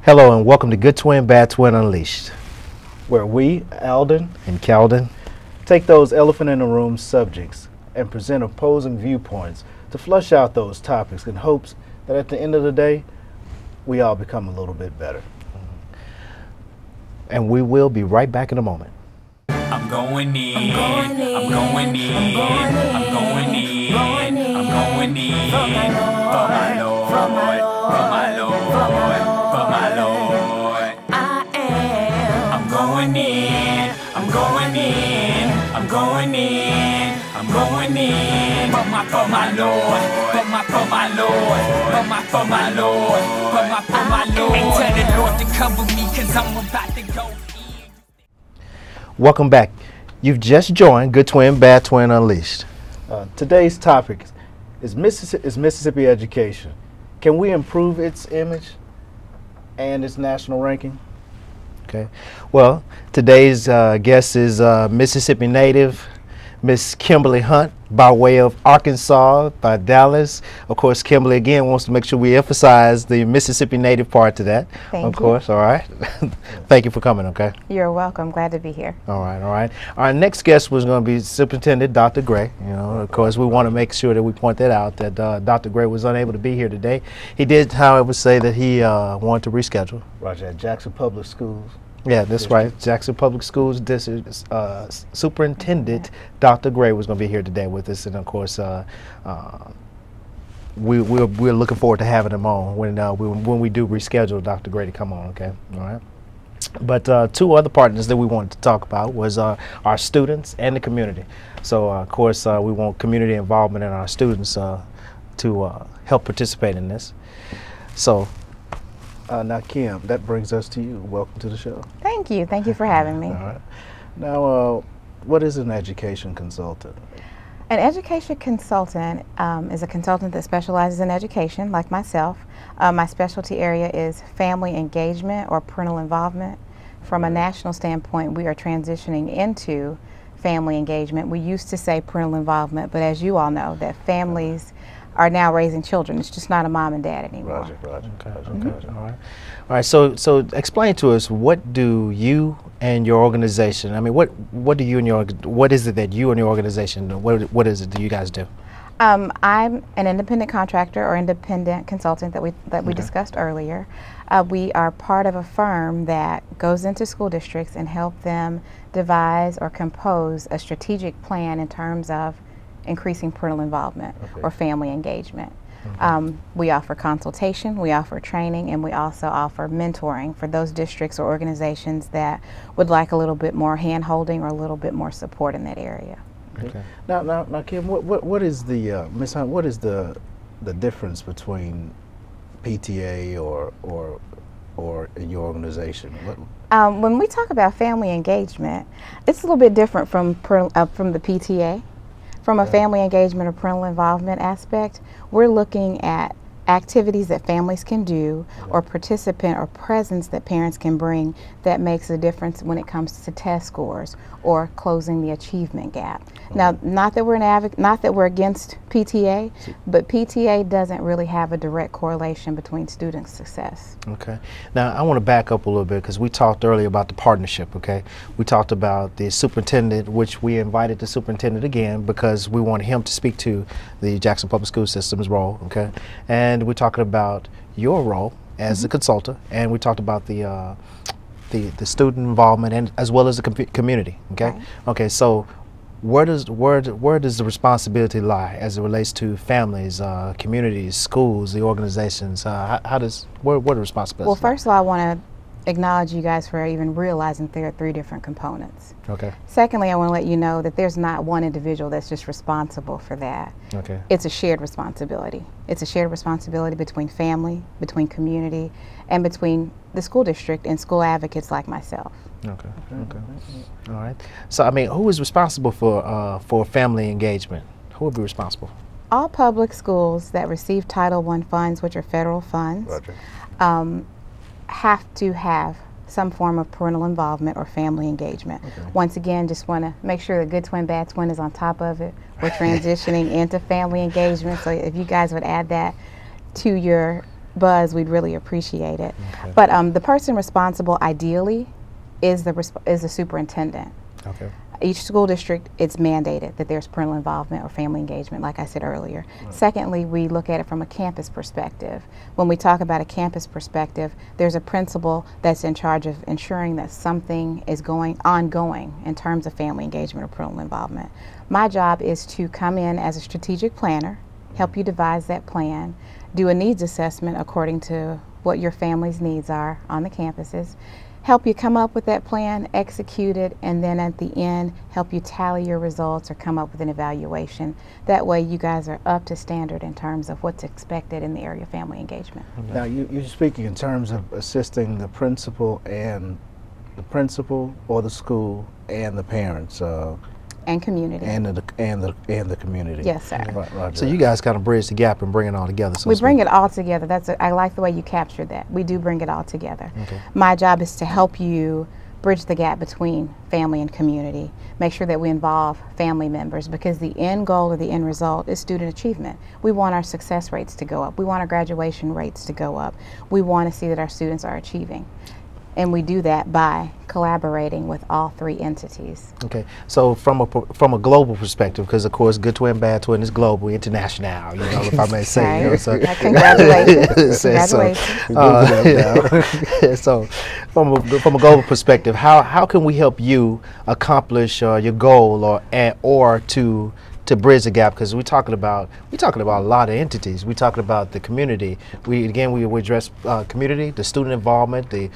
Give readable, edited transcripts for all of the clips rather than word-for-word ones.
Hello and welcome to Good Twin, Bad Twin Unleashed, where we, Alden and Calden, take those elephant in the room subjects and present opposing viewpoints to flush out those topics in hopes that at the end of the day, we all become a little bit better. And we will be right back in a moment. I'm going in, I'm going in, I'm going in, I'm going in, for my Lord, for my Lord, for my Lord. I am. I'm going in, I'm going in, I'm going in, I'm going in, for my Lord, for my Lord, for my Lord, for my Lord. And tell the Lord to cover me, 'cause I'm about to go. Welcome back. You've just joined Good Twin, Bad Twin Unleashed. Today's topic is Mississippi education. Can we improve its image and its national ranking? Okay. Well, today's guest is Mississippi native Miss Kimberly Hunt, by way of Arkansas, by Dallas. Of course, Kimberly again wants to make sure we emphasize the Mississippi native part to that. Thank you. Of course, all right. Thank you for coming, okay? You're welcome. Glad to be here. All right, all right. Our next guest was going to be Superintendent Dr. Gray. You know, of course, we want to make sure that we point that out, that Dr. Gray was unable to be here today. He did, however, say that he wanted to reschedule. Roger, at Jackson Public Schools. Yeah, that's right. Jackson Public Schools District Superintendent Dr. Gray was going to be here today with us, and of course, we're looking forward to having him on when we do reschedule Dr. Gray to come on. Okay, all right. But two other partners that we wanted to talk about was our students and the community. So of course, we want community involvement in our students to help participate in this. So. Now, Kim, that brings us to you. Welcome to the show. Thank you. Thank you for having me. All right. Now, what is an education consultant? An education consultant is a consultant that specializes in education, like myself. My specialty area is family engagement or parental involvement. From a national standpoint, we are transitioning into family engagement. We used to say parental involvement, but as you all know, that families are now raising children. It's just not a mom and dad anymore. Roger. Okay. All right. So explain to us, what do you and your organization? I mean, what do you and what is it that you and your organization do? What is it that you guys do? I'm an independent contractor or independent consultant that we discussed earlier. We are part of a firm that goes into school districts and help them devise or compose a strategic plan in terms of increasing parental involvement or family engagement. We offer consultation, we offer training, and we also offer mentoring for those districts or organizations that would like a little bit more hand-holding or a little bit more support in that area. Okay. Now, Kim, what is the Ms. Hunt? What is the difference between PTA or in your organization? When we talk about family engagement, it's a little bit different from the PTA. From a family engagement or parental involvement aspect, we're looking at activities that families can do or participant or presence that parents can bring that makes a difference when it comes to test scores or closing the achievement gap. Now, not that we're against PTA, but PTA doesn't really have a direct correlation between student success. Okay. Now, I want to back up a little bit because we talked earlier about the partnership, okay? We talked about the superintendent, which we invited the superintendent again because we wanted him to speak to the Jackson Public School System's role, okay? And we're talking about your role as a consultant, and we talked about the student involvement and as well as the community, okay? Right. Okay, so where does the responsibility lie as it relates to families, communities, schools, the organizations? What are the responsibilities? Well, first of all, I want to acknowledge you guys for even realizing there are 3 different components. Okay. Secondly, I want to let you know that there's not one individual that's just responsible for that. Okay. It's a shared responsibility. It's a shared responsibility between family, between community, and between the school district and school advocates like myself. Okay. All right. So, I mean, who is responsible for family engagement? Who would be responsible? All public schools that receive Title I funds, which are federal funds, have to have some form of parental involvement or family engagement. Okay. Once again, just want to make sure that Good Twin, Bad Twin is on top of it. We're transitioning into family engagement, so if you guys would add that to your buzz, we'd really appreciate it. Okay. But the person responsible, ideally, is the superintendent. Okay. Each school district, it's mandated that there's parental involvement or family engagement, like I said earlier. Right. Secondly, we look at it from a campus perspective. When we talk about a campus perspective, there's a principal that's in charge of ensuring that something is ongoing in terms of family engagement or parental involvement. My job is to come in as a strategic planner, help you devise that plan, do a needs assessment according to what your family's needs are on the campuses, help you come up with that plan, execute it, and then at the end, help you tally your results or come up with an evaluation. That way you guys are up to standard in terms of what's expected in the area of family engagement. Okay. Now, you're speaking in terms of assisting the principal or the school and the parents. And community. And the community. Yes, sir. Roger So that. you guys kind of bridge the gap and bring it all together. So We to bring speak. it all together. I like the way you captured that. We do bring it all together. Okay. My job is to help you bridge the gap between family and community. Make sure that we involve family members, because the end goal or the end result is student achievement. We want our success rates to go up. We want our graduation rates to go up. We want to see that our students are achieving. And we do that by collaborating with all three entities. Okay, so from a global perspective, because of course Good Twin, Bad Twin is global, international, you know, if I may say. You know, so Congratulations. Congratulations. So from a global perspective, how can we help you accomplish your goal or to bridge the gap? Because we're talking about a lot of entities. We're talking about the community. We address community, the student involvement, the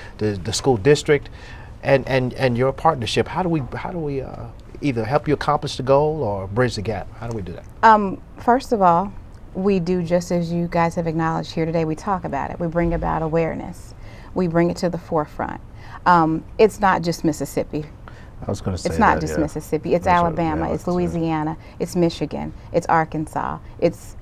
school district, and your partnership. How do we either help you accomplish the goal or bridge the gap? How do we do that? First of all, we do just as you guys have acknowledged here today. We talk about it. We bring about awareness. We bring it to the forefront. It's not just Mississippi. I was going to say It's not that, just yeah. Mississippi. It's That's what- Alabama. yeah, It's it's, Louisiana. It's Michigan. It's Arkansas. It's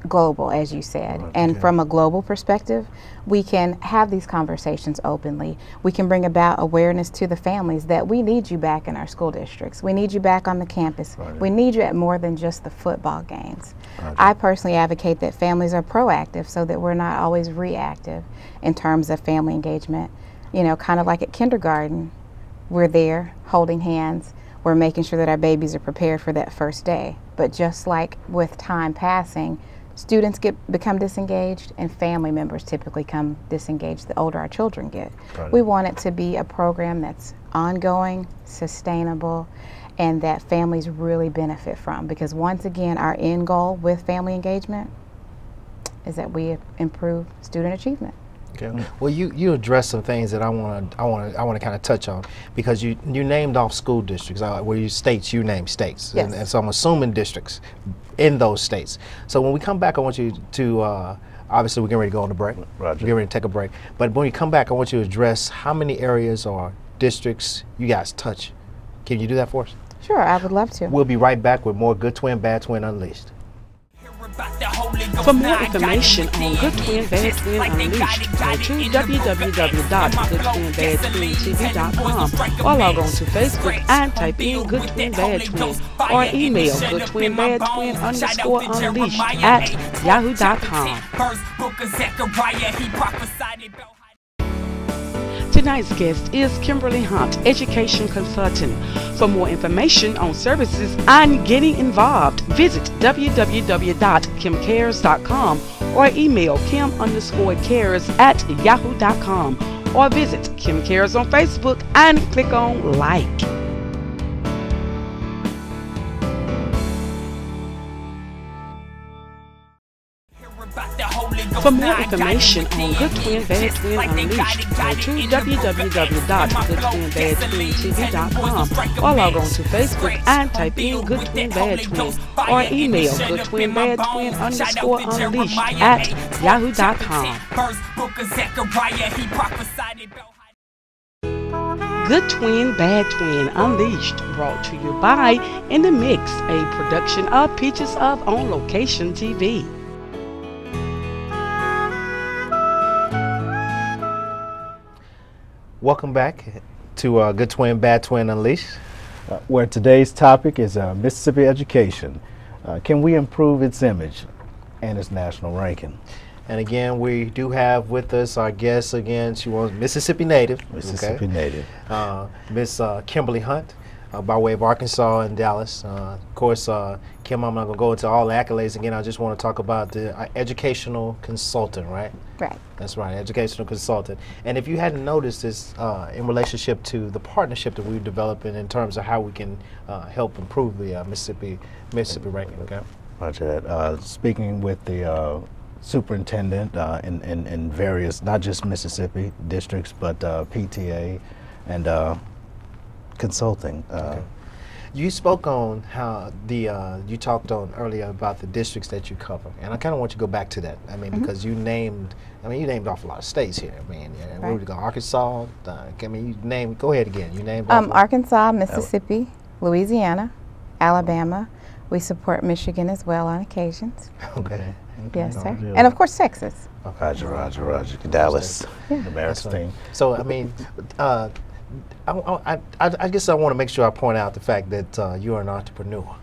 global, as you said. Right, And okay. from a global perspective, we can have these conversations openly. We can bring about awareness to the families that we need you back in our school districts. We need you back on the campus. Right. We need you at more than just the football games. Roger. I personally advocate that families are proactive so that we're not always reactive in terms of family engagement. You know, kind of like at kindergarten, we're there holding hands. We're making sure that our babies are prepared for that first day. But just like with time passing, students become disengaged and family members typically come disengaged the older our children get. Right. We want it to be a program that's ongoing, sustainable, and that families really benefit from. Because once again, our end goal with family engagement is that we improve student achievement. Okay. Well, you addressed some things that I want to kind of touch on, because you named off school districts where you named states, Yes. and so I'm assuming districts in those states. So when we come back, I want you to obviously we're getting ready to go on the break. Roger. We're getting ready to take a break. But when you come back, I want you to address how many areas or districts you guys touch. Can you do that for us? Sure, I would love to. We'll be right back with more Good Twin, Bad Twin Unleashed. For more information on Good Twin, Bad Twin Unleashed, go to www.goodtwinbadtwintv.com or log on to Facebook and type in Good Twin, Bad Twin, or email goodtwinbadtwin_unleashed@yahoo.com. Tonight's guest is Kimberly Hunt, Education Consultant. For more information on services and getting involved, visit www.kimcares.com or email kim_cares@yahoo.com, or visit Kim Cares on Facebook and click on like. For more information on Good Twin, Bad Twin Unleashed, go to www.goodtwinbadtwintv.com or log on to Facebook and type in Good Twin, Bad Twin, or email goodtwinbadtwin_unleashed@yahoo.com. Good Twin, Bad Twin Unleashed, brought to you by In the Mix, a production of Peaches of On Location TV. Welcome back to Good Twin, Bad Twin Unleashed. Where today's topic is Mississippi education. Can we improve its image and its national ranking? And again, we do have with us our guest again. She was Mississippi native. Mississippi native. Miss Kimberly Hunt, by way of Arkansas and Dallas. Of course, Kim, I'm not going to go into all the accolades again. I just want to talk about the educational consultant, right? Right. That's right, educational consultant. And if you hadn't noticed this in relationship to the partnership that we're developing in terms of how we can help improve the Mississippi ranking, okay? Roger that. Speaking with the superintendent in various, not just Mississippi districts, but PTA and consulting. Okay. You spoke on how you talked on earlier about the districts that you cover, and I kind of want you to go back to that. I mean, because you named off a lot of states here. I mean, where would you go? Arkansas. I mean, you named. Go ahead again. You named. Arkansas, Mississippi, Louisiana, Alabama. We support Michigan as well on occasions. Okay. Yes, sir. And of course, Texas. Roger. Dallas, the Maris team. So I mean. I guess I want to make sure I point out the fact that you're an entrepreneur.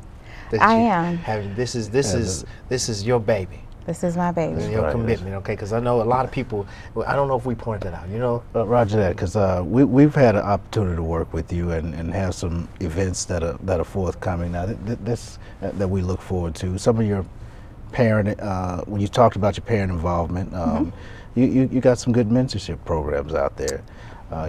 I am. This is your baby. This is my baby. Your commitment, okay? Because I know a lot of people. I don't know if we point that out. You know. Roger that, because we've had an opportunity to work with you and have some events that are forthcoming now. That we look forward to. Some of your parent, when you talked about your parent involvement, you got some good mentorship programs out there.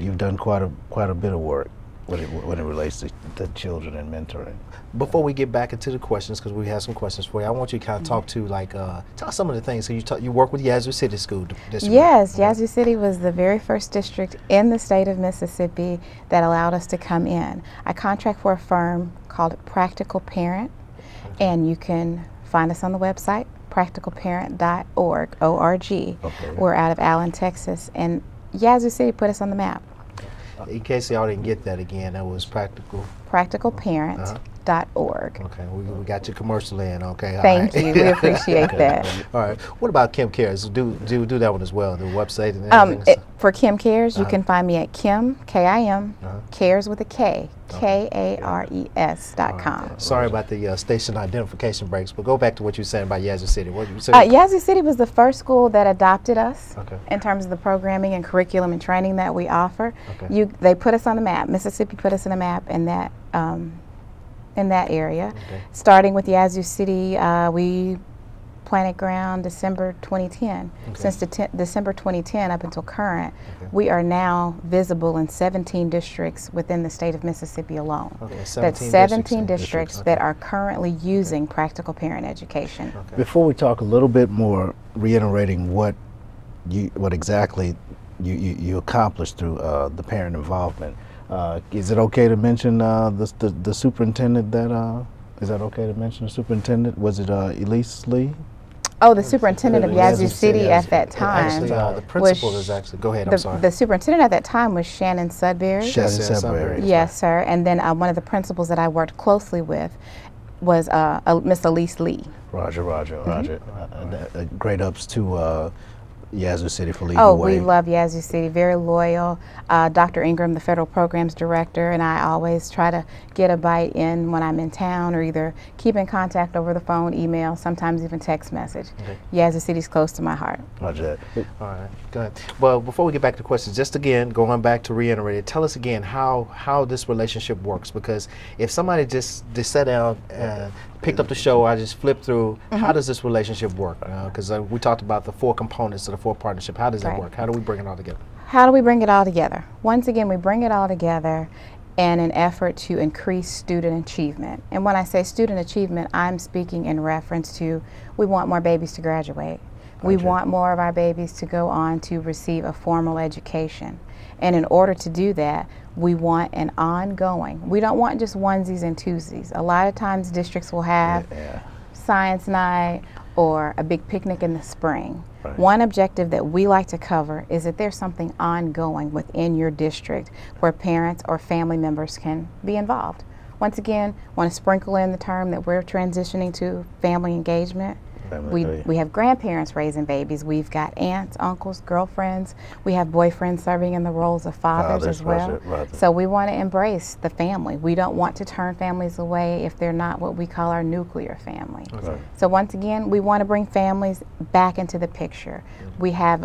You've done quite a bit of work when it relates to children and mentoring. Before we get back into the questions, because we have some questions for you, I want you to kind of talk to tell us some of the things. So you work with Yazoo City School District. Yes, Yazoo City was the very first district in the state of Mississippi that allowed us to come in. I contract for a firm called Practical Parent, and you can find us on the website practicalparent.org. Okay. We're out of Allen, Texas, and Yazoo City put us on the map. In case y'all didn't get that again, that was practicalparent.org. Okay, we got your commercial in. Okay, thank you. We appreciate that. All right. What about Kim Cares? Do that one as well. The website and everything. For Kim Cares, you can find me at Kim Kim Cares with a K. KARES.com. Sorry about the station identification breaks, but go back to what you were saying about Yazoo City. What you said? Yazoo City was the first school that adopted us in terms of the programming and curriculum and training that we offer. They put us on the map. Mississippi put us on the map in that area. Starting with Yazoo City, we planted ground December 2010. Since December 2010 up until current, we are now visible in 17 districts within the state of Mississippi alone. That's 17 districts that are currently using practical parent education. Before we talk a little bit more, reiterating what exactly you accomplished through the parent involvement, is it okay to mention the superintendent that? Is that okay to mention the superintendent? Was it Elise Lee? Oh, the superintendent of Yazoo City at that time. Actually, the principal is actually, go ahead, I'm sorry. The superintendent at that time was Shannon Sudbury. Shannon Sudbury. Yes, sir. And then one of the principals that I worked closely with was Miss Elise Lee. Roger. Great ups to Yazoo City for leading the way. We love Yazoo City, very loyal. Dr. Ingram, the federal programs director, and I always try to get a bite in when I'm in town, or either keep in contact over the phone, email, sometimes even text message. Yazoo City's close to my heart. Roger. All right, go ahead. Well, before we get back to questions, just again, going back to reiterate, tell us again how this relationship works, because if somebody just sat down and picked up the show, I just flipped through, how does this relationship work? Because we talked about the 4 components of the 4 partnership. How does that work? How do we bring it all together? How do we bring it all together? Once again, we bring it all together in an effort to increase student achievement. And when I say student achievement, I'm speaking in reference to we want more babies to graduate. We want more of our babies to go on to receive a formal education. And in order to do that, we want an ongoing. We don't want just onesies and twosies. A lot of times districts will have science night or a big picnic in the spring. One objective that we like to cover is that there's something ongoing within your district where parents or family members can be involved. Once again, want to sprinkle in the term that we're transitioning to family engagement. We have grandparents raising babies. We've got aunts, uncles, girlfriends. We have boyfriends serving in the roles of fathers as well. So we want to embrace the family. We don't want to turn families away if they're not what we call our nuclear family. So once again, we want to bring families back into the picture. We have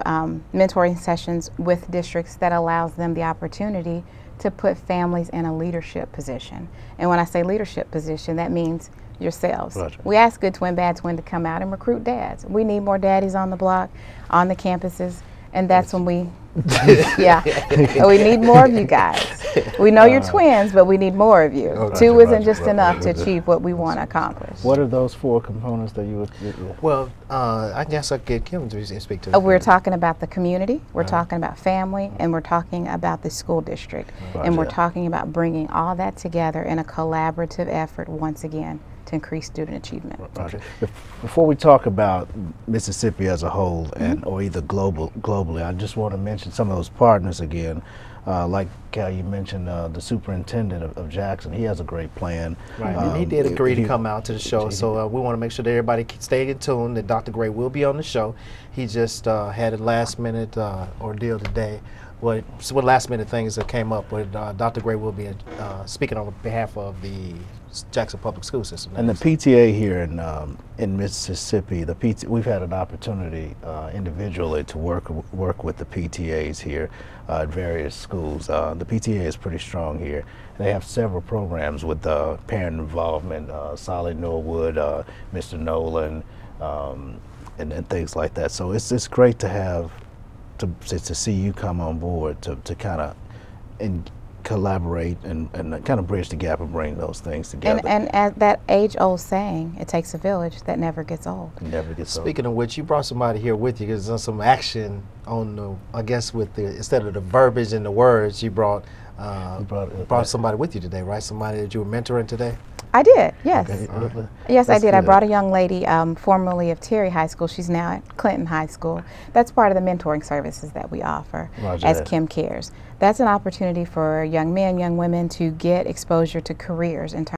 mentoring sessions with districts that allows them the opportunity to put families in a leadership position. And when I say leadership position, that means yourselves. We ask Good Twin, Bad Twin to come out and recruit dads. We need more daddies on the block, on the campuses, and that's when we, we need more of you guys. We know you're twins, but we need more of you. Two isn't just enough to achieve what we want to accomplish. What are those 4 components that you would? Well, I guess I could get Kim to speak to. We're talking about the community, we're talking about family, and we're talking about the school district. And we're talking about bringing all that together in a collaborative effort once again to increase student achievement. Before we talk about Mississippi as a whole, and or either globally, I just want to mention some of those partners again. Like Cal, you mentioned the superintendent of Jackson. He has a great plan. And he did agree to come out to the show, so we want to make sure that everybody stay in tune, that Dr. Gray will be on the show. He just had a last-minute ordeal today. What last-minute things that came up, but Dr. Gray will be speaking on behalf of the Jackson Public School System. And the PTA here in Mississippi, we've had an opportunity individually to work with the PTAs here at various schools. The PTA is pretty strong here. They have several programs with parent involvement, Solid Norwood, Mr. Nolan, and things like that. So it's great to have to see you come on board to kind of collaborate and kind of bridge the gap and bring those things together. And as that age-old saying, it takes a village that never gets old. Never gets old. Speaking of which, you brought somebody here with you because there's some action on the, I guess with the, instead of the verbiage and the words, you brought somebody with you today, right? Somebody that you were mentoring today? I did, yes. Okay. Yes, I did. I brought a young lady formerly of Terry High School. She's now at Clinton High School. That's part of the mentoring services that we offer as Kim Cares. That's an opportunity for young men, young women to get exposure to careers in terms